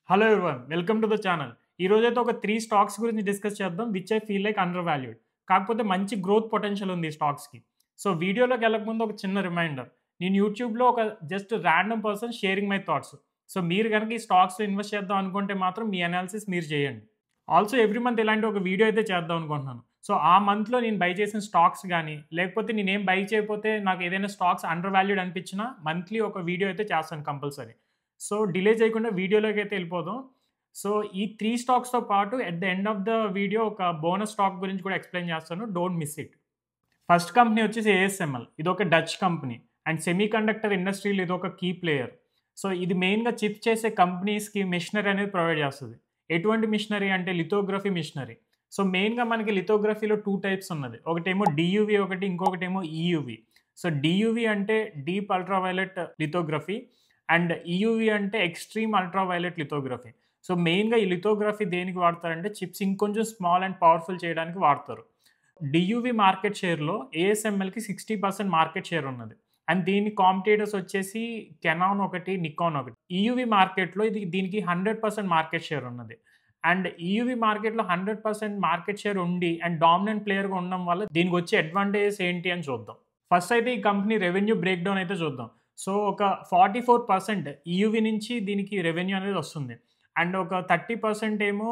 Hello everyone welcome to the channel. ఈరోజైతే ఒక 3 stocks గురించి డిస్కస్ చేద్దాం which I feel like under valued. కాకపోతే మంచి గ్రోత్ పొటెన్షియల్ ఉంది ఈ స్టాక్స్‌కి. సో వీడియోలోకి వెళ్ళకముందు ఒక చిన్న రిమైండర్. నేను యూట్యూబ్‌లో ఒక just random person sharing my thoughts. So మీరు గనుక ఈ స్టాక్స్‌లో ఇన్వెస్ట్ చేద్దాం అనుకుంటే మాత్రం మీ అనాలిసిస్ మీరు చేయండి. ఆల్సో ఎవ్రీ మంత్ ఇలాంటి ఒక వీడియో అయితే చేద్దాం అనుకుంటున్నాను. సో ఆ మంత్‌లో నేను బై చేసిన స్టాక్స్ గాని, లేకపోతే నేనేం బై చేయకపోతే నాకు ఏదైనా స్టాక్స్ అండర్ వాల్యూడ్ అనిపించినా మంత్లీ ఒక వీడియో అయితే చేస్తాను కంపల్సరీ. సో డిలే చేయకుండా వీడియోలోకి అయితే వెళ్ళిపోదాం. సో ఈ 3 స్టాక్స్‌తో పాటు at the end of the video ఒక బోనస్ స్టాక్ గురించి కూడా ఎక్స్‌ప్లెయిన్ చేస్తాను. Don't miss it. First company వచ్చేసి ఏఎస్ఎంఎల్. ఇదొక డచ్ కంపెనీ అండ్ సెమీకండక్టర్ ఇండస్ట్రీలో ఇదొక కీ ప్లేయర్. సో ఇది మెయిన్‌గా చిప్ చేసే కంపెనీస్‌కి మెషినరీ అనేది ప్రొవైడ్ చేస్తది. ఎటువంటి మిషనరీ అంటే లిథోగ్రఫీ మిషనరీ. సో మెయిన్‌గా మనకి లిథోగ్రఫీలో 2 టైప్స్ ఉన్నది. ఒకటేమో డీయూవీ ఒకటి, ఇంకొకటేమో ఈయూవీ. సో డీయూవీ అంటే డీప్ అల్ట్రావైలెట్ లిథోగ్రఫీ అండ్ ఈయూవీ అంటే ఎక్స్‌ట్రీమ్ అల్ట్రావైలెట్ లిథోగ్రఫీ. సో మెయిన్‌గా ఈ లిథోగ్రఫీ దేనికి వాడతారంటే చిప్స్ ఇంకొంచెం స్మాల్ అండ్ పవర్‌ఫుల్ చేయడానికి వాడతారు. డీయూవీ మార్కెట్ షేర్‌లో ఏఎస్ఎంఎల్‌కి 60% మార్కెట్ షేర్ ఉన్నది. అండ్ దీని కాంపిటీటర్స్ వచ్చేసి కెనాన్ ఒకటి, నికాన్ ఒకటి. ఈయూవీ మార్కెట్‌లో దీనికి 100% మార్కెట్ షేర్ ఉన్నది. అండ్ ఈయూవీ మార్కెట్‌లో 100% మార్కెట్ షేర్ ఉండి అండ్ డామినెంట్ ప్లేయర్‌గా ఉండడం వల్ల దీనికొచ్చే అడ్వాంటేజెస్ ఏంటి అని చూద్దాం. ఫస్ట్ అయితే ఈ కంపెనీ రెవెన్యూ బ్రేక్ డౌన్ అయితే చూద్దాం. సో ఒక 44% ఈయూవీ నుంచి దీనికి రెవెన్యూ అనేది వస్తుంది. అండ్ ఒక 30% ఏమో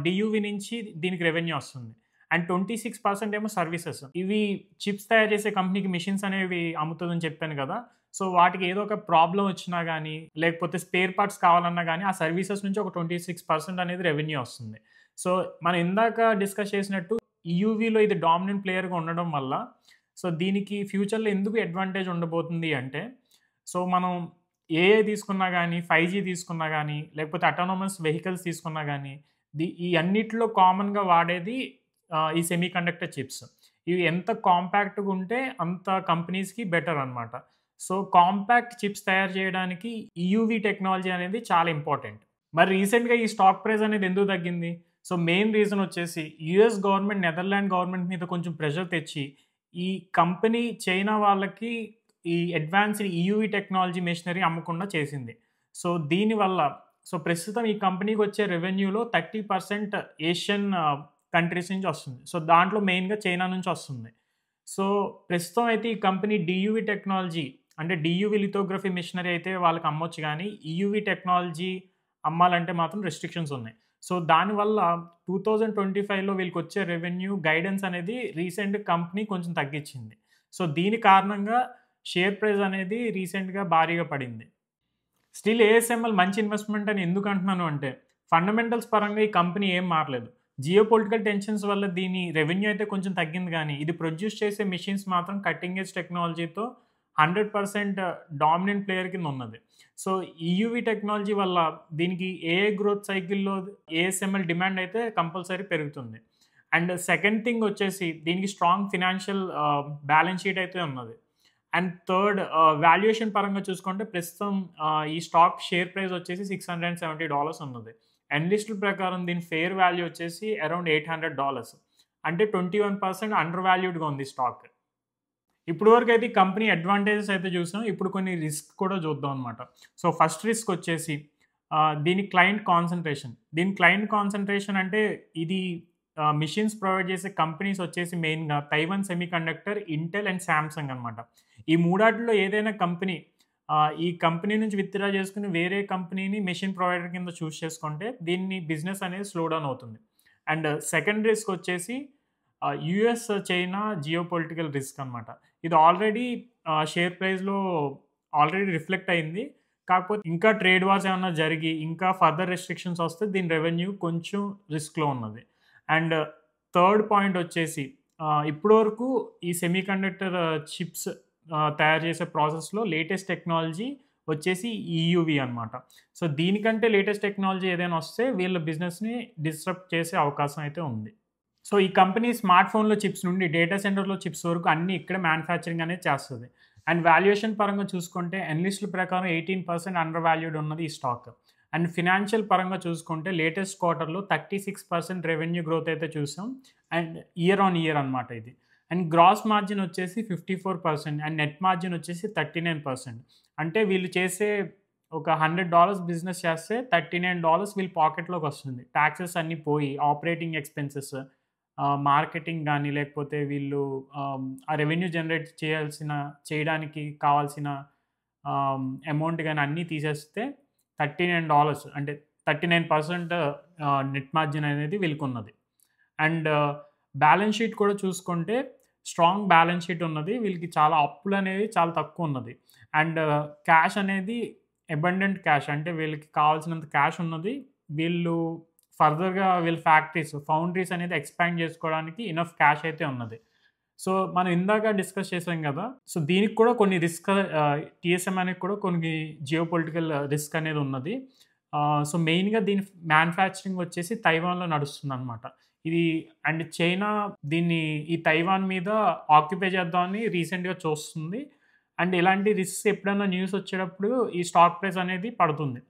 డీయూవీ నుంచి దీనికి రెవెన్యూ వస్తుంది. అండ్ 26% ఏమో సర్వీసెస్. ఇవి చిప్స్ తయారు చేసే కంపెనీకి మెషిన్స్ అనేవి అమ్ముతదని చెప్పాను కదా! సో వాటికి ఏదో ఒక ప్రాబ్లమ్ వచ్చినా గానీ, లేకపోతే స్పేర్ పార్ట్స్ కావాలన్నా గానీ, ఆ సర్వీసెస్ నుంచి ఒక 26% అనేది రెవెన్యూ వస్తుంది. సో మనం ఇందాక డిస్కస్ చేసినట్టు ఈయూవీలో ఇది డామినెంట్ ప్లేయర్‌గా ఉండడం వల్ల, సో దీనికి ఫ్యూచర్‌లో ఎందుకు అడ్వాంటేజ్ ఉండబోతుంది అంటే, సో మనం ఏఐ తీసుకున్నా గానీ, 5జీ తీసుకున్నా గానీ, లేకపోతే అటానమస్ వెహికల్స్ తీసుకున్నా గానీ, ఈ అన్నిట్లో కామన్‌గా వాడేది ఈ సెమీకండక్టర్ చిప్స్. ఇవి ఎంత కాంపాక్ట్‌గా ఉంటే అంత కంపెనీస్‌కి బెటర్ అనమాట. సో కాంపాక్ట్ చిప్స్ తయారు చేయడానికి ఈయూవీ టెక్నాలజీ అనేది చాలా ఇంపార్టెంట్. మరి రీసెంట్‌గా ఈ స్టాక్ ప్రైస్ అనేది ఎందుకు తగ్గింది? సో మెయిన్ రీజన్ వచ్చేసి యూఎస్ గవర్నమెంట్ నెదర్లాండ్ గవర్నమెంట్ మీద కొంచెం ప్రెషర్ తెచ్చి, ఈ కంపెనీ చైనా వాళ్ళకి ఈ అడ్వాన్స్డ్ ఈయూవీ టెక్నాలజీ మెషినరీ అమ్మకుండా చేసింది. సో దీనివల్ల ప్రస్తుతం ఈ కంపెనీకి వచ్చే రెవెన్యూలో 30% ఏషియన్ కంట్రీస్ నుంచి వస్తుంది. సో దాంట్లో మెయిన్‌గా చైనా నుంచి వస్తుంది. సో ప్రస్తుతం అయితే ఈ కంపెనీ డీయూవీ టెక్నాలజీ అంటే డీయూవీ లిథోగ్రఫీ మిషనరీ అయితే వాళ్ళకి అమ్మొచ్చు గానీ, ఈయూవీ టెక్నాలజీ అమ్మాలంటే మాత్రం రిస్ట్రిక్షన్స్ ఉన్నాయి. సో దానివల్ల 2025లో వీళ్ళకొచ్చే రెవెన్యూ గైడెన్స్ అనేది రీసెంట్‌గా కంపెనీ కొంచెం తగ్గించింది. సో దీని కారణంగా షేర్ ప్రైస్ అనేది రీసెంట్‌గా భారీగా పడింది. స్టిల్ ఏఎస్ఎంఎల్ మంచి ఇన్వెస్ట్‌మెంట్ అని ఎందుకు అంటున్నాను అంటే, ఫండమెంటల్స్ పరంగా ఈ కంపెనీ ఏం మారలేదు. జియోపొలిటికల్ టెన్షన్స్ వల్ల దీని రెవెన్యూ అయితే కొంచెం తగ్గింది గానీ, ఇది ప్రొడ్యూస్ చేసే మెషిన్స్ మాత్రం కట్టింగ్ ఎడ్జ్ టెక్నాలజీతో 100% డామినెంట్ ప్లేయర్ కింద ఉన్నది. సో ఈయూవీ టెక్నాలజీ వల్ల దీనికి ఏఐ గ్రోత్ సైకిల్‌లో ఏఎస్ఎంఎల్ డిమాండ్ అయితే కంపల్సరీ పెరుగుతుంది. అండ్ సెకండ్ థింగ్ వచ్చేసి దీనికి స్ట్రాంగ్ ఫినాన్షియల్ బ్యాలెన్స్ షీట్ అయితే ఉన్నది. అండ్ థర్డ్ వాల్యుయేషన్ పరంగా చూసుకుంటే ప్రస్తుతం ఈ స్టాక్ షేర్ ప్రైస్ వచ్చేసి $670 ఉన్నది. అనలిస్టుల ప్రకారం దీని ఫెయిర్ వాల్యూ వచ్చేసి అరౌండ్ $800 అంటే 21% అండర్ వాల్యూడ్‌గా ఉంది స్టాక్. ఇప్పటి వరకు అయితే ఈ కంపెనీ అడ్వాంటేజెస్ అయితే చూసాం. ఇప్పుడు కొన్ని రిస్క్ కూడా చూద్దాం అనమాట. సో ఫస్ట్ రిస్క్ వచ్చేసి దీని క్లయింట్ కాన్సంట్రేషన్. దీని క్లయింట్ కాన్సంట్రేషన్ అంటే ఇది మెషిన్స్ ప్రొవైడ్ చేసే కంపెనీస్ వచ్చేసి మెయిన్‌గా Taiwan semiconductor, Intel and Samsung అనమాట. ఈ మూడాటిలో ఏదైనా కంపెనీ ఈ కంపెనీ నుంచి విత్‌డ్రా చేసుకొని వేరే కంపెనీని మెషిన్ ప్రొవైడర్ కింద చూజ్ చేసుకుంటే దీన్ని బిజినెస్ అనేది స్లో డౌన్ అవుతుంది. అండ్ సెకండ్ రిస్క్ వచ్చేసి యూఎస్, చైనా జియోపొలిటికల్ రిస్క్ అనమాట. ఇది ఆల్రెడీ షేర్ ప్రైస్‌లో ఆల్రెడీ రిఫ్లెక్ట్ అయింది. కాకపోతే ఇంకా ట్రేడ్ వార్స్ ఏమన్నా జరిగి, ఇంకా ఫర్దర్ రెస్ట్రిక్షన్స్ వస్తే దీని రెవెన్యూ కొంచెం రిస్క్‌లో ఉన్నది. అండ్ థర్డ్ పాయింట్ వచ్చేసి ఇప్పటివరకు ఈ సెమీకండక్టర్ చిప్స్ తయారు చేసే ప్రాసెస్‌లో లేటెస్ట్ టెక్నాలజీ వచ్చేసి ఈయూవీ అనమాట. సో దీనికంటే లేటెస్ట్ టెక్నాలజీ ఏదైనా వస్తే వీళ్ళ బిజినెస్‌ని డిస్రప్ట్ చేసే అవకాశం అయితే ఉంది. సో ఈ కంపెనీ స్మార్ట్ ఫోన్‌లో చిప్స్ నుండి డేటా సెంటర్‌లో చిప్స్ వరకు అన్నీ ఇక్కడే మ్యానుఫ్యాక్చరింగ్ అనేది చేస్తది. అండ్ వాల్యుయేషన్ పరంగా చూసుకుంటే అనలిస్టుల ప్రకారం 18% అండర్ వాల్యూడ్ ఉన్నది ఈ స్టాక్. అండ్ ఫినాన్షియల్ పరంగా చూసుకుంటే లేటెస్ట్ క్వార్టర్‌లో 36% రెవెన్యూ గ్రోత్ అయితే చూసాం. అండ్ ఇయర్ ఆన్ ఇయర్ అనమాట ఇది. అండ్ గ్రాస్ మార్జిన్ వచ్చేసి 54% అండ్ నెట్ మార్జిన్ వచ్చేసి 39%. అంటే వీళ్ళు చేసే ఒక $100 బిజినెస్ చేస్తే $39 వీళ్ళ పాకెట్‌లోకి వస్తుంది. టాక్సెస్ అన్నీ పోయి ఆపరేటింగ్ ఎక్స్‌పెన్సెస్, మార్కెటింగ్ గాని లేకపోతే వీళ్ళు ఆ రెవెన్యూ జనరేట్ చేయడానికి కావాల్సిన అమౌంట్ గాని అన్నీ తీసేస్తే $39 అంటే 39% నెట్ మార్జిన్ అనేది వీళ్ళకున్నది. అండ్ బ్యాలెన్స్ షీట్ కూడా చూసుకుంటే స్ట్రాంగ్ బ్యాలెన్స్ షీట్ ఉన్నది. వీళ్ళకి చాలా అప్పులనేవి చాలా తక్కువున్నది. అండ్ క్యాష్ అనేది అబండెంట్ క్యాష్. అంటే వీళ్ళకి కావాల్సినంత క్యాష్ ఉన్నది. వీళ్ళు ఫర్దర్‌గా వీళ్ళ ఫ్యాక్టరీస్, ఫౌండరీస్ అనేది ఎక్స్‌పాండ్ చేసుకోవడానికి ఎనఫ్ క్యాష్ అయితే ఉన్నది. సో, మనం ఇందాక డిస్కస్ చేసాం గదా! సో, దీనికి కూడా కొన్ని టీఎస్ఎం అనేది కూడా కొన్ని జియోపొలిటికల్ రిస్క్ అనేది ఉన్నది. సో, మెయిన్‌గా దీని మ్యానుఫ్యాక్చరింగ్ వచ్చేసి తైవాన్‌లో నడుస్తుందనమాట. ఇది అండ్ చైనా ఈ తైవాన్ మీద ఆక్యుపై చేద్దామని రీసెంట్‌గా చూస్తుంది. అండ్ ఇలాంటి రిస్క్స్ ఎప్పుడైనా న్యూస్ వచ్చేటప్పుడు ఈ స్టాక్ ప్రైస్ అనేది పడుతుంది.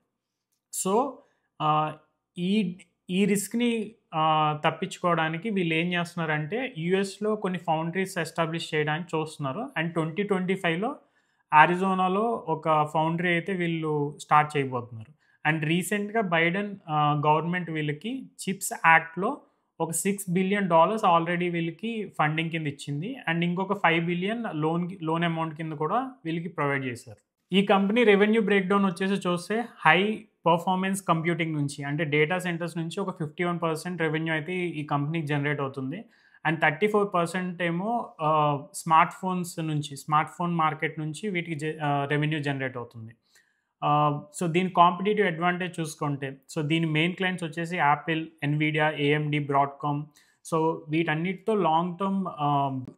సో, ఆహ్, ఈ ఈ రిస్క్‌ని తప్పించుకోవడానికి వీళ్ళేం జేస్తున్నారంటే, యూఎస్‌లో కొన్ని ఫౌండరీస్ ఎస్టాబ్లిష్ చేయడానికి చూస్తున్నారు. అండ్ 2025లో అరిజోనాలో ఒక ఫౌండరీ అయితే వీళ్ళు స్టార్ట్ చేయబోతున్నారు. అండ్ రీసెంట్‌గా బైడెన్ గవర్నమెంట్ వీళ్ళకి చిప్స్ యాక్ట్‌లో ఒక $6 బిలియన్ ఆల్రెడీ వీళ్ళకి ఫండింగ్ కింద ఇచ్చింది. అండ్ ఇంకొక $5 బిలియన్ లోన్ అమౌంట్ కింద కూడా వీళ్ళకి ప్రొవైడ్ చేశారు. ఈ కంపెనీ రెవెన్యూ బ్రేక్‌డౌన్ వచ్చేసి చూస్తే హై పర్ఫార్మెన్స్ కంప్యూటింగ్ నుంచి అంటే డేటా సెంటర్స్ నుంచి ఒక 51% రెవెన్యూ అయితే ఈ కంపెనీకి జనరేట్ అవుతుంది. అండ్ 34% ఏమో స్మార్ట్ ఫోన్ మార్కెట్ నుంచి వీటికి రెవెన్యూ జనరేట్ అవుతుంది. సో, దీని కాంపిటీటివ్ అడ్వాంటేజ్ చూసుకుంటే, సో, దీని మెయిన్ క్లయింట్స్ వచ్చేసి Apple, Nvidia, AMD, Broadcom. So, వీటన్నిటితో long term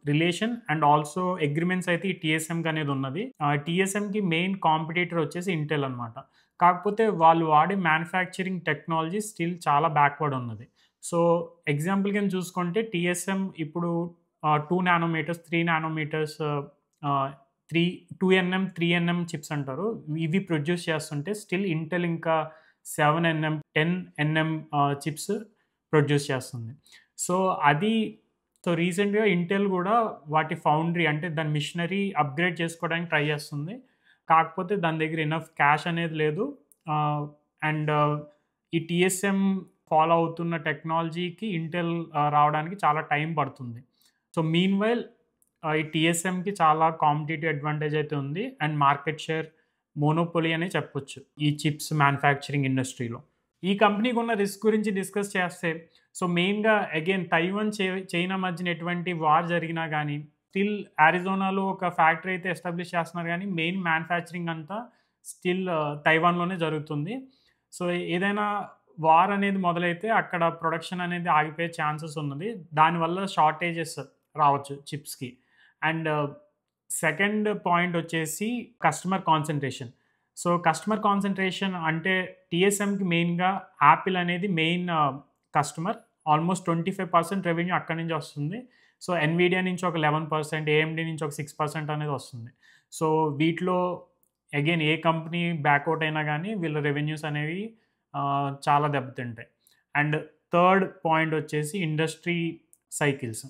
relation and also agreements అయితే ఈ టీఎస్ఎంకి అనేది ఉన్నది. టీఎస్ఎంకి మెయిన్ కాంపిటీటర్ వచ్చేసి ఇంటెల్ అనమాట. కాకపోతే వాళ్ళు వాడే మ్యానుఫ్యాక్చరింగ్ టెక్నాలజీ స్టిల్ చాలా బ్యాక్వర్డ్ ఉన్నది. సో, ఎగ్జాంపుల్ కింద చూసుకుంటే టీఎస్ఎం ఇప్పుడు 2 నానోమీటర్స్, 3 నానోమీటర్స్, ఆహ్, 2 ఎన్ఎం, 3 ఎన్ఎం చిప్స్ అంటారు. ఇవి ప్రొడ్యూస్ చేస్తుంటే స్టిల్ ఇంటెల్ ఇంకా 7 ఎన్ఎం, 10 ఎన్ఎం చిప్స్ ప్రొడ్యూస్ చేస్తుంది. సో, రీసెంట్‌గా ఇంటెల్ గూడా వాటి ఫౌండరీ అంటే దాని మిషనరీ అప్‌గ్రేడ్ చేసుకోవడానికి ట్రై చేస్తుంది. కాకపోతే దాని దగ్గర ఎనఫ్ క్యాష్ అనేది లేదు. అండ్ ఈ టీఎస్ఎం ఫాలో అవుతున్న టెక్నాలజీకి ఇంటెల్ రావడానికి చాలా టైం పడుతుంది. సో, మీన్‌వైల్ ఈ టీఎస్ఎంకి చాలా కాంపిటీటివ్ అడ్వాంటేజ్ అయితే ఉంది. అండ్ మార్కెట్ షేర్ మోనోపొలీ అనే చెప్పొచ్చు ఈ చిప్స్ మ్యానుఫ్యాక్చరింగ్ ఇండస్ట్రీలో. ఈ కంపెనీకి ఉన్న రిస్క్ గురించి డిస్కస్ చేస్తే, సో, మెయిన్‌గా అగైన్ తైవాన్, చైనా మధ్యన ఎటువంటి వార్ జరిగినా గానీ, స్టిల్ అరిజోనాలో ఒక ఫ్యాక్టరీ అయితే ఎస్టాబ్లిష్ చేస్తున్నారు గానీ, మెయిన్ మ్యానుఫ్యాక్చరింగ్ అంతా స్టిల్ తైవాన్‌లోనే జరుగుతుంది. సో, ఏదైనా వార్ అనేది మొదలైతే అక్కడ ప్రొడక్షన్ అనేది ఆగిపోయే ఛాన్సెస్ ఉన్నది. దానివల్ల షార్టేజెస్ రావచ్చు చిప్స్‌కి. అండ్ సెకండ్ పాయింట్ వచ్చేసి customer concentration. So, customer concentration అంటే టీఎస్ఎంకి మెయిన్‌గా యాపిల్ అనేది మెయిన్ కస్టమర్. ఆల్మోస్ట్ 25% రెవెన్యూ అక్కడి నుంచి వస్తుంది. సో, ఎన్విడియా నుంచి ఒక 11%, ఏఎండీ నుంచి ఒక 6% అనేది వస్తుంది. సో, వీటిలో అగైన్ ఏ కంపెనీ బ్యాక్‌ఔట్ అయినా గానీ వీళ్ళ రెవెన్యూస్ అనేవి చాలా దెబ్బతింటాయి. అండ్ థర్డ్ పాయింట్ వచ్చేసి ఇండస్ట్రీ సైకిల్స్.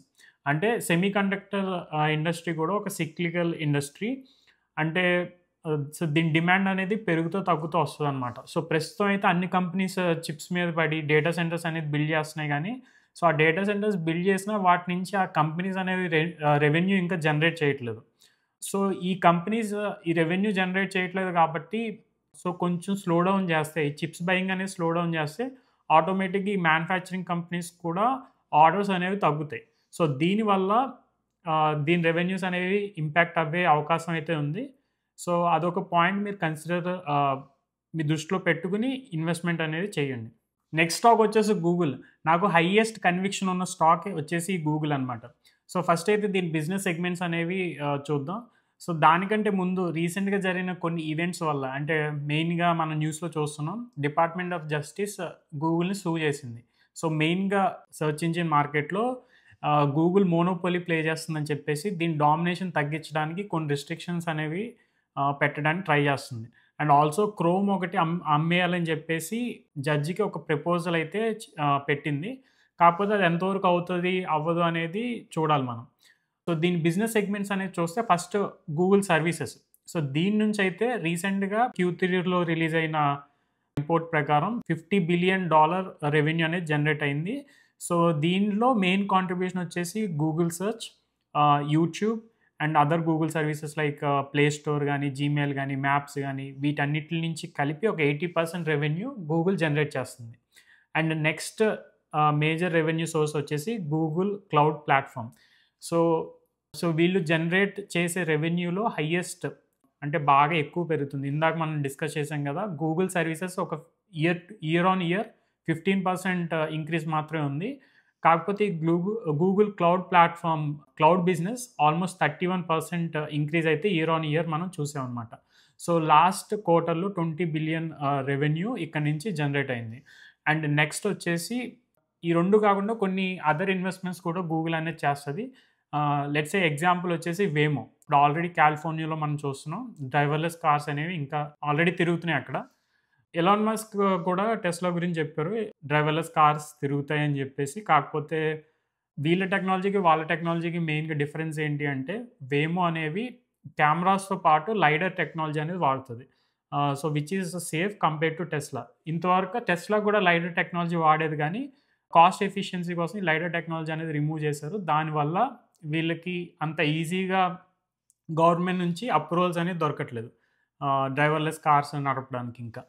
అంటే సెమీకండక్టర్ ఇండస్ట్రీ కూడా ఒక సిక్లికల్ ఇండస్ట్రీ. అంటే సో, దీని డిమాండ్ అనేది పెరుగుతూ, తగ్గుతూ వస్తదనమాట. సో, ప్రస్తుతం అయితే అన్ని కంపెనీస్ చిప్స్ మీద పడి డేటా సెంటర్స్ అనేది బిల్డ్ చేస్తున్నాయి గానీ, సో, ఆ డేటా సెంటర్స్ బిల్డ్ చేసినా వాటి నుంచి ఆ కంపెనీస్ అనేవి రెవెన్యూ ఇంకా జనరేట్ చేయట్లేదు. సో, ఈ కంపెనీస్ ఈ రెవెన్యూ జనరేట్ చేయట్లేదు కాబట్టి, సో, కొంచెం స్లో డౌన్ చేస్తే, ఈ చిప్స్ బయింగ్ అనేది స్లో డౌన్ చేస్తే ఆటోమేటిక్‌గా ఈ మ్యానుఫ్యాక్చరింగ్ కంపెనీస్ కూడా ఆర్డర్స్ అనేవి తగ్గుతాయి. సో, దీనివల్ల దీని రెవెన్యూస్ అనేవి ఇంపాక్ట్ అవ్వే అవకాశం అయితే ఉంది. సో, అదొక పాయింట్ మీరు మీ దృష్టిలో పెట్టుకొని ఇన్వెస్ట్‌మెంట్ అనేది చేయండి. నెక్స్ట్ స్టాక్ వచ్చేసి గూగుల్. నాకు హైయెస్ట్ కన్విక్షన్ ఉన్న స్టాక్ వచ్చేసి గూగుల్ అనమాట. సో, ఫస్ట్ అయితే దీని బిజినెస్ సెగ్మెంట్స్ అనేవి చూద్దాం. సో, దానికంటే ముందు రీసెంట్‌గా జరిగిన కొన్ని ఈవెంట్స్ వల్ల అంటే మెయిన్‌గా మనం న్యూస్‌లో చూస్తున్నాం. డిపార్ట్మెంట్ ఆఫ్ జస్టిస్ గూగుల్‌ని సూ చేసింది. సో, మెయిన్‌గా సెర్చ్ ఇంజిన్ మార్కెట్‌లో గూగుల్ మోనోపొలీ ప్లే చేస్తుందని చెప్పేసి దీని డామినేషన్ తగ్గించడానికి కొన్ని రిస్ట్రిక్షన్స్ అనేవి పెట్టడానికి ట్రై చేస్తుంది. అండ్ ఆల్సో క్రోమ్ ఒకటి అమ్మేయాలని చెప్పేసి జడ్జికి ఒక ప్రపోజల్ అయితే పెట్టింది. కాకపోతే అది ఎంతవరకు అవుతది, అవ్వదు అనేది చూడాలి మనం. సో, దీని బిజినెస్ సెగ్మెంట్స్ అనేది చూస్తే ఫస్ట్ గూగుల్ సర్వీసెస్. సో దీని నుంచి అయితే రీసెంట్‌గా Q3లో రిలీజ్ అయిన రిపోర్ట్ ప్రకారం $50 బిలియన్ రెవెన్యూ అనేది జనరేట్ అయింది. సో దీనిలో మెయిన్ కాంట్రిబ్యూషన్ వచ్చేసి Google search, YouTube and other Google services like Play Store గానీ, జీమెయిల్ గానీ, మ్యాప్స్ గానీ వీటన్నిటి నుంచి కలిపి ఒక 80% రెవెన్యూ గూగుల్ జనరేట్ చేస్తుంది. And next major revenue source వచ్చేసి Google cloud platform. So, so వీళ్ళు జనరేట్ చేసే రెవెన్యూలో హైయెస్ట్ అంటే బాగా ఎక్కువ పెరుగుతుంది. ఇందాక మనం డిస్కస్ చేసాం కదా! గూగుల్ సర్వీసెస్ ఒక ఇయర్ ఆన్ ఇయర్ 15% ఇంక్రీజ్ మాత్రమే ఉంది. కాకపోతే ఈ Google cloud platform cloud business almost 31% increase అయితే ఇయర్ ఆన్ ఇయర్ మనం చూసామనమాట. సో లాస్ట్ క్వార్టర్‌లో 20 బిలియన్ రెవెన్యూ ఇక్కడి నుంచి జనరేట్ అయింది. అండ్ నెక్స్ట్ వచ్చేసి ఈ 2 కాకుండా కొన్ని అదర్ ఇన్వెస్ట్‌మెంట్స్ కూడా గూగుల్ అనేది చేస్తది. లెట్స్ సే ఎగ్జాంపుల్ వచ్చేసి వేమో. ఇప్పుడు ఆల్రెడీ కాలిఫోర్నియాలో మనం చూస్తున్నాం. డ్రైవర్‌లెస్ కార్స్ అనేవి ఇంకా ఆల్రెడీ తిరుగుతున్నాయి అక్కడ. ఎలాన్ మస్క్ కూడా టెస్లా గురించి చెప్పారు. డ్రైవర్‌లెస్ కార్స్ తిరుగుతాయని జెప్పేసి. కాకపోతే వీళ్ళ టెక్నాలజీకి, వాళ్ళ టెక్నాలజీకి మెయిన్‌గా డిఫరెన్స్ ఏంటి అంటే, వేమో అనేవి కెమెరాస్‌తో పాటు లైడర్ టెక్నాలజీ అనేది వాడుతది. So, which is safe compared to Tesla. ఇంతవరకు టెస్లా కూడా లైడర్ టెక్నాలజీ వాడేది గానీ, కాస్ట్ ఎఫిషియన్సీ కోసం ఈ లైడర్ టెక్నాలజీ అనేది రిమూవ్ చేశారు. దానివల్ల వీళ్ళకి అంత ఈజీగా గవర్నమెంట్ నుంచి అప్రూవల్స్ అనేది దొరకట్లేదు. డ్రైవర్‌లెస్ కార్స్ నడపడానికి ఇంకా.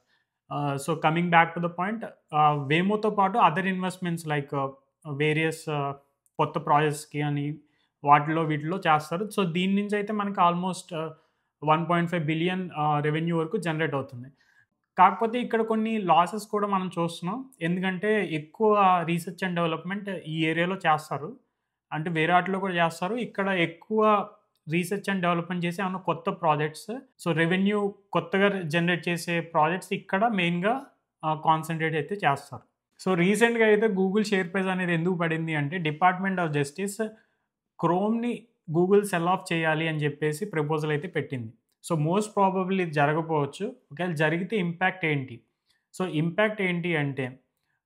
So, coming back to the point వేమోతో పాటు అదర్ ఇన్వెస్ట్‌మెంట్స్ లైక్ వేరియస్ కొత్త ప్రాజెక్ట్స్‌కి అని వాటిలో వీటిలో చేస్తారు. సో, దీని నుంచి అయితే మనకి ఆల్మోస్ట్ 1.5 బిలియన్ రెవెన్యూ వరకు జనరేట్ అవుతుంది. కాకపోతే ఇక్కడ కొన్ని లాసెస్ కూడా మనం చూస్తున్నాం. ఎందుకంటే ఎక్కువ రీసెర్చ్ అండ్ డెవలప్‌మెంట్ ఈ ఏరియాలో చేస్తారు. అంటే వేరే ఆటిలో కూడా చేస్తారు. ఇక్కడ ఎక్కువ రీసెర్చ్ అండ్ డెవలప్‌మెంట్ చేసి ఏమన్నా కొత్త ప్రాజెక్ట్స్ సో, రెవెన్యూ కొత్తగా జనరేట్ చేసే ప్రాజెక్ట్స్ ఇక్కడ మెయిన్‌గా కాన్సంట్రేట్ అయితే చేస్తారు. సో, రీసెంట్‌గా అయితే గూగుల్ షేర్ ప్రైస్ అనేది ఎందుకు పడింది అంటే డిపార్ట్‌మెంట్ ఆఫ్ జస్టిస్ క్రోమ్‌ని గూగుల్ సెల్ ఆఫ్ చేయాలి అని చెప్పేసి ప్రపోజల్ అయితే పెట్టింది. సో, మోస్ట్ ప్రాబబ్లీ ఇది జరగకపోవచ్చు. ఒకవేళ జరిగితే ఇంపాక్ట్ ఏంటి? సో, ఇంపాక్ట్ ఏంటి అంటే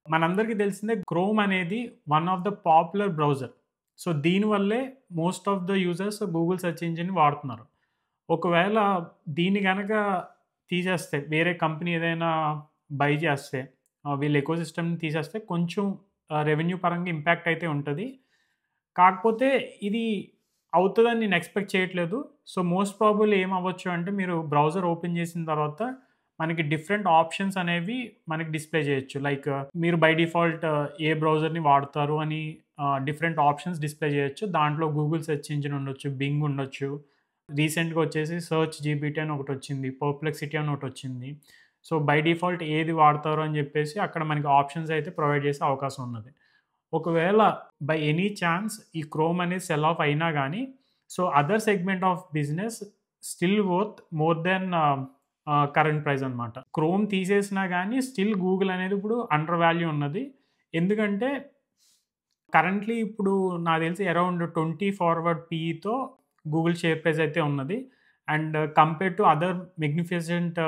మనందరికీ తెలిసిందే క్రోమ్ అనేది one of the popular browser. So, దీనివల్లే most of the users Google search ఇంజిన్‌ని వాడుతున్నారు. ఒకవేళ దీన్ని గనక తీసేస్తే వేరే కంపెనీ ఏదైనా బై చేస్తే వీళ్ళ ఎకోసిస్టమ్‌ని తీసేస్తే కొంచెం రెవెన్యూ పరంగా ఇంపాక్ట్ అయితే ఉంటది. కాకపోతే ఇది అవుతదని నేను ఎక్స్‌పెక్ట్ చేయట్లేదు. సో, మోస్ట్ ప్రాబబ్లీ ఏమవ్వచ్చు అంటే మీరు బ్రౌజర్ ఓపెన్ చేసిన తర్వాత మనకి డిఫరెంట్ ఆప్షన్స్ అనేవి మనకి డిస్‌ప్లే చేయొచ్చు. లైక్ మీరు బై డిఫాల్ట్ ఏ బ్రౌజర్‌ని వాడతారు అని డిఫరెంట్ ఆప్షన్స్ డిస్‌ప్లే చేయొచ్చు. దాంట్లో గూగుల్ సెర్చ్ ఇంజిన్ ఉండొచ్చు, బింగ్ ఉండొచ్చు. రీసెంట్‌గా వచ్చేసి సెర్చ్ జీపీటీ అని ఒకటొచ్చింది. పర్ప్లెక్సిటీ అని ఒకటొచ్చింది. సో, బై డిఫాల్ట్ ఏది వాడతారు అని చెప్పేసి అక్కడ మనకి ఆప్షన్స్ అయితే ప్రొవైడ్ చేసే అవకాశం ఉన్నది. ఒకవేళ బై ఎనీ ఛాన్స్ ఈ క్రోమ్ అనేది సెల్ ఆఫ్ అయినా గానీ, so, other segment of business still worth more than current price అనమాట. క్రోమ్ తీసేసినా గానీ స్టిల్ గూగుల్ అనేది ఇప్పుడు అండర్ వాల్యూ ఉన్నది. ఎందుకంటే కరెంట్‌లీ ఇప్పుడు నాకు తెలిసి అరౌండ్ 20 ఫార్వర్డ్ పీఈతో గూగుల్ షేర్ ప్రైస్ అయితే ఉన్నది. And compare to other magnificent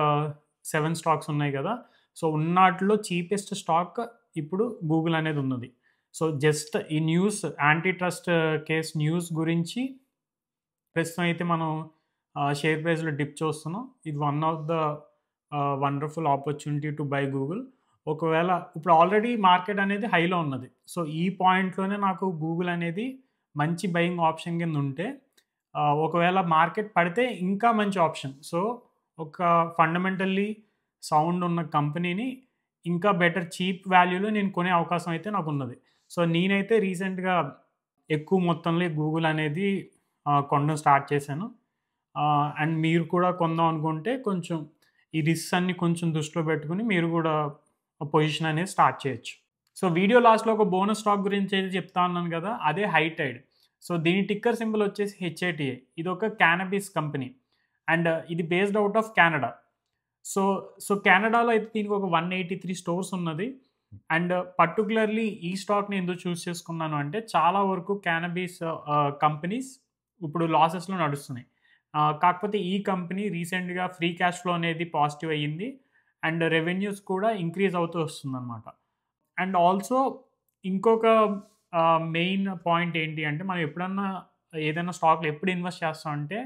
7 stocks ఉన్నాయి గదా! సో, ఉన్నాటిలో చీపెస్ట్ స్టాక్ ఇప్పుడు గూగుల్ అనేది ఉన్నది. సో, జస్ట్ ఈ news antitrust case news గురించి ప్రస్తుతం అయితే మనం షేర్ ప్రైస్‌లో డిప్ చూస్తున్నాం. ఇది one of the wonderful opportunity to buy Google. ఒకవేళ ఇప్పుడు ఆల్రెడీ మార్కెట్ అనేది హైలో ఉన్నది. సో, ఈ పాయింట్‌లోనే నాకు గూగుల్ అనేది మంచి బయింగ్ ఆప్షన్ కింద ఉంటే ఒకవేళ మార్కెట్ పడితే ఇంకా మంచి ఆప్షన్. సో, ఒక ఫండమెంటల్లీ సౌండ్ ఉన్న కంపెనీని ఇంకా బెటర్ చీప్ వాల్యూలో నేను కొనే అవకాశం అయితే నాకున్నది. సో, నేనైతే రీసెంట్‌గా ఎక్కువ మొత్తంలో గూగుల్ అనేది కొనడం స్టార్ట్ చేశాను. అండ్ మీరు కూడా కొందాం అనుకుంటే కొంచెం ఈ రిస్క్స్ అన్నీ కొంచెం దృష్టిలో పెట్టుకొని మీరు గూడా పొజిషన్ అనేది స్టార్ట్ చేయొచ్చు. సో, వీడియో లాస్ట్‌లో ఒక బోనస్ స్టాక్ గురించి అయితే చెప్తా ఉన్నాను గదా! అదే హైటైడ్. సో, దీని టిక్కర్ సింబల్ వచ్చేసి హెచ్ఐటీఐ. ఇదొక క్యానబిస్ కంపెనీ. అండ్ ఇది based out of Canada. So, కెనడాలో అయితే దీనికి ఒక 183 స్టోర్స్ ఉన్నది. అండ్ పర్టిక్యులర్‌లీ ఈ స్టాక్‌ని ఎందుకు చూజ్ చేసుకున్నాను అంటే చాలా వరకు క్యానబిస్ కంపెనీస్ ఇప్పుడు లాసెస్‌లో నడుస్తున్నాయి. కాకపోతే ఈ కంపెనీ రీసెంట్‌గా ఫ్రీ క్యాష్ ఫ్లో అనేది పాజిటివ్ అయ్యింది. అండ్ రెవెన్యూస్ కూడా ఇంక్రీజ్ అవుతూ వస్తుందనమాట. అండ్ ఆల్సో ఇంకొక మెయిన్ పాయింట్ ఏంటి అంటే మనం ఎప్పుడన్నా ఏదైనా స్టాక్‌లో ఎప్పుడు ఇన్వెస్ట్ చేస్తామంటే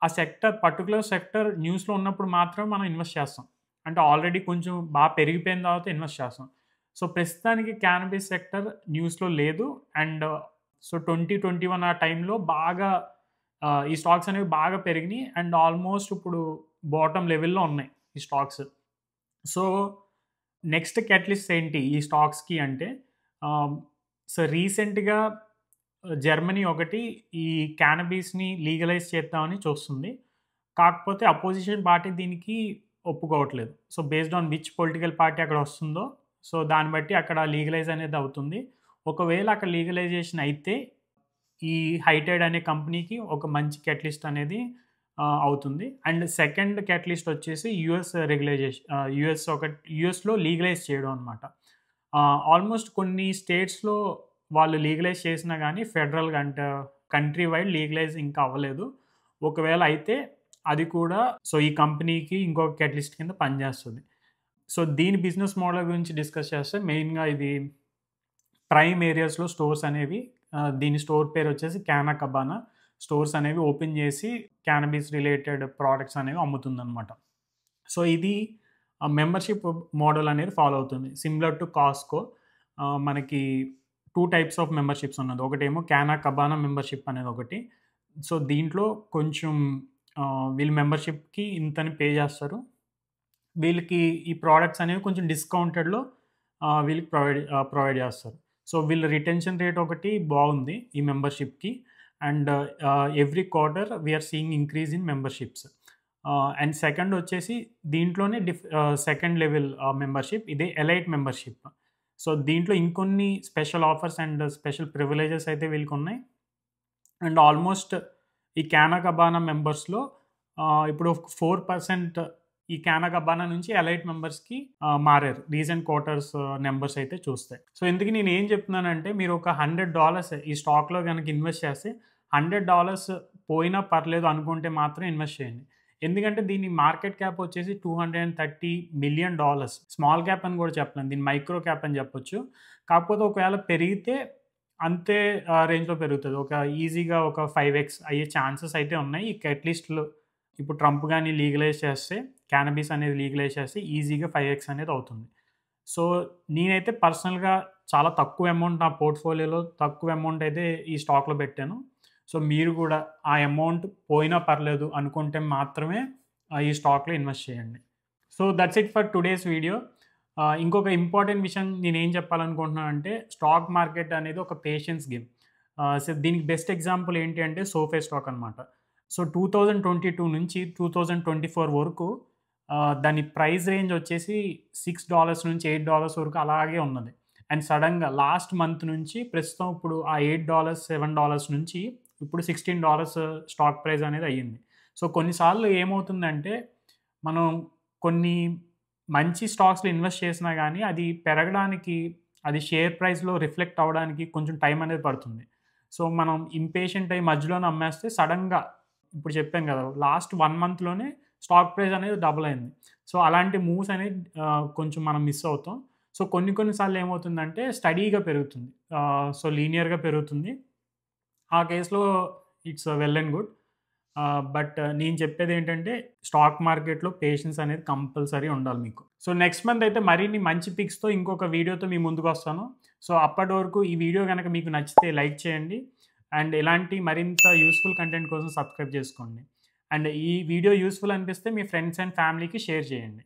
ఆ పర్టిక్యులర్ సెక్టర్ న్యూస్‌లో ఉన్నప్పుడు మాత్రం మనం ఇన్వెస్ట్ చేస్తాం. అంటే ఆల్రెడీ కొంచెం బాగా పెరిగిపోయిన తర్వాత ఇన్వెస్ట్ చేస్తాం. సో, ప్రస్తుతానికి క్యానబిస్ సెక్టర్ న్యూస్‌లో లేదు. అండ్ సో, 2021 ఆ టైంలో బాగా ఈ స్టాక్స్ అనేవి బాగా పెరిగినియి. అండ్ ఆల్మోస్ట్ ఇప్పుడు బాటమ్ లెవెల్‌లో ఉన్నాయి ఈ స్టాక్స్. సో, నెక్స్ట్ క్యాటలిస్ట్ ఏంటి ఈ స్టాక్స్‌కి అంటే ఆహ్, సో, రీసెంట్‌గా జర్మనీ ఒకటి ఈ క్యానబిస్‌ని లీగలైజ్ చేద్దామని చూస్తుంది. కాకపోతే అపోజిషన్ పార్టీ దీనికి ఒప్పుకోవట్లేదు. So, based on which political party అక్కడ వస్తుందో, సో, దాన్ని బట్టి అక్కడ లీగలైజ్ అనేది అవుతుంది. ఒకవేళ అక్కడ లీగలైజేషన్ అయితే ఈ హైటైడ్ అనే కంపెనీకి ఒక మంచి క్యాటలిస్ట్ అనేది అవుతుంది. అండ్ సెకండ్ క్యాటలిస్ట్ వచ్చేసి యూఎస్‌లో లీగలైజ్ చేయడం అనమాట. ఆల్మోస్ట్ కొన్ని స్టేట్స్‌లో వాళ్ళు లీగలైజ్ చేసినా గానీ ఫెడరల్‌గా అంటే కంట్రీ వైడ్ లీగలైజ్ ఇంకా అవ్వలేదు. ఒకవేళ అయితే అది కూడా సో, ఈ కంపెనీకి ఇంకొక క్యాటలిస్ట్ కింద పనిచేస్తది. సో, దీని బిజినెస్ మోడల్ గురించి డిస్కస్ చేస్తే మెయిన్‌గా ఇది ప్రైమ్ ఏరియాస్‌లో స్టోర్స్ అనేవి దీని స్టోర్ పేరొచ్చేసి క్యానా కబానా స్టోర్స్ అనేవి ఓపెన్ చేసి క్యానబిస్ రిలేటెడ్ ప్రొడక్ట్స్ అనేవి అమ్ముతుందనమాట. సో, ఇది మెంబర్‌షిప్ మోడల్ అనేది ఫాలో అవుతుంది. సిమిలర్ టు కాస్ట్‌కో మనకి 2 టైప్స్ ఆఫ్ మెంబర్‌షిప్స్ ఉన్నది. ఒకటేమో క్యానా కబానా మెంబర్‌షిప్ అనేది ఒకటి. సో, దీంట్లో కొంచెం వీళ్ళు మెంబర్‌షిప్‌కి ఇంతని పే చేస్తారు. వీళ్ళకి ఈ ప్రొడక్ట్స్ అనేవి కొంచెం డిస్కౌంటెడ్‌లో వీళ్ళకి ప్రొవైడ్ చేస్తారు. సో, వీళ్ళ రిటెన్షన్ రేట్ ఒకటి బాగుంది ఈ మెంబర్‌షిప్‌కి. And every quarter we are seeing increase in memberships. And second వచ్చేసి దీంట్లోనే సెకండ్ లెవెల్ మెంబర్‌షిప్ ఇదే ఎలైట్ మెంబర్‌షిప్. సో, దీంట్లో ఇంకొన్ని special offers and special privileges అయితే వీళ్ళకున్నాయి. అండ్ ఆల్మోస్ట్ ఈ క్యానా కబానా మెంబర్స్‌లో ఇప్పుడు 4% ఈ క్యానా కబానా నుంచి ఎలైట్ మెంబర్స్‌కి మారారు. రీసెంట్ క్వార్టర్స్ నంబర్స్ అయితే చూస్తే. సో, ఇంతకి నేనేం చెప్తున్నానంటే మీరు ఒక $100 ఈ స్టాక్‌లో గనక ఇన్వెస్ట్ చేస్తే $100 పోయినా పర్లేదు అనుకుంటే మాత్రం ఇన్వెస్ట్ చేయండి. ఎందుకంటే దీని మార్కెట్ క్యాప్ వచ్చేసి $230 మిలియన్. స్మాల్ క్యాప్ అని కూడా చెప్పలేం. దీన్ని మైక్రో క్యాప్ అని చెప్పొచ్చు. కాకపోతే ఒకవేళ పెరిగితే అంతే రేంజ్‌లో పెరుగుతది. ఈజీగా ఒక 5x అయ్యే ఛాన్సెస్ అయితే ఉన్నాయి. ఈ క్యాటలిస్ట్‌లు ఇప్పుడు ట్రంప్ గాని లీగలైజ్ చేస్తే, క్యానబిస్ అనేది లీగలైజ్ చేస్తే ఈజీగా 5x అనేది అవుతుంది. సో, నేనైతే పర్సనల్‌గా చాలా తక్కువ అమౌంట్ నా పోర్ట్‌ఫోలియోలో తక్కువ అమౌంట్ అయితే ఈ స్టాక్‌లో పెట్టాను. సో, మీరు గూడా ఆ అమౌంట్ పోయినా పర్లేదు అనుకుంటే మాత్రమే ఈ స్టాక్‌లో ఇన్వెస్ట్ చేయండి. So, that's it for today's video. ఇంకొక ఇంపార్టెంట్ విషయం నేనేం చెప్పాలనుకుంటున్నానంటే స్టాక్ మార్కెట్ అనేది ఒక పేషెన్స్ గేమ్. సో, దీనికి బెస్ట్ ఎగ్జాంపుల్ ఏంటి అంటే సోఫే స్టాక్ అనమాట. సో, 2022 నుంచి 2024 వరకు దాని ప్రైస్ రేంజ్ వచ్చేసి $6 నుంచి $8 వరకు అలాగే ఉన్నది. అండ్ సడెన్‌గా లాస్ట్ మంత్ నుంచి ప్రస్తుతం ఇప్పుడు ఆ $8, $7 నుంచి ఇప్పుడు $16 స్టాక్ ప్రైస్ అనేది అయ్యింది. సో, కొన్నిసార్లు ఏమవుతుందంటే మనం కొన్ని మంచి స్టాక్స్‌లో ఇన్వెస్ట్ చేసినా గానీ అది పెరగడానికి అది షేర్ ప్రైస్‌లో రిఫ్లెక్ట్ అవ్వడానికి కొంచెం టైం అనేది పడుతుంది. సో, మనం ఇంపేషెంట్ అయ్యి మధ్యలోనే అమ్మేస్తే సడెన్‌గా ఇప్పుడు చెప్పాను గదా! లాస్ట్ 1 మంత్‌లోనే స్టాక్ ప్రైస్ అనేది డబుల్ అయింది. సో, అలాంటి మూవ్స్ అనేది కొంచెం మనం మిస్ అవుతాం. సో, కొన్ని సార్లు ఏమవుతుందంటే స్టడీగా పెరుగుతుంది. సో, లీనియర్‌గా పెరుగుతుంది. ఆ కేస్‌లో it's well and good. But నేను చెప్పేదేంటంటే స్టాక్ మార్కెట్‌లో పేషెన్స్ అనేది కంపల్సరీ ఉండాలి మీకు. సో, నెక్స్ట్ మంత్ అయితే మరిన్ని మంచి పిక్స్‌తో ఇంకొక వీడియోతో మీ ముందుకొస్తాను. సో, అప్పటి వరకు ఈ వీడియో గనక మీకు నచ్చితే లైక్ చేయండి. అండ్ ఇలాంటి మరింత యూజ్‌ఫుల్ కంటెంట్ కోసం సబ్స్క్రైబ్ చేసుకోండి. అండ్ ఈ వీడియో యూజ్‌ఫుల్ అనిపిస్తే మీ ఫ్రెండ్స్ అండ్ ఫ్యామిలీకి షేర్ చేయండి.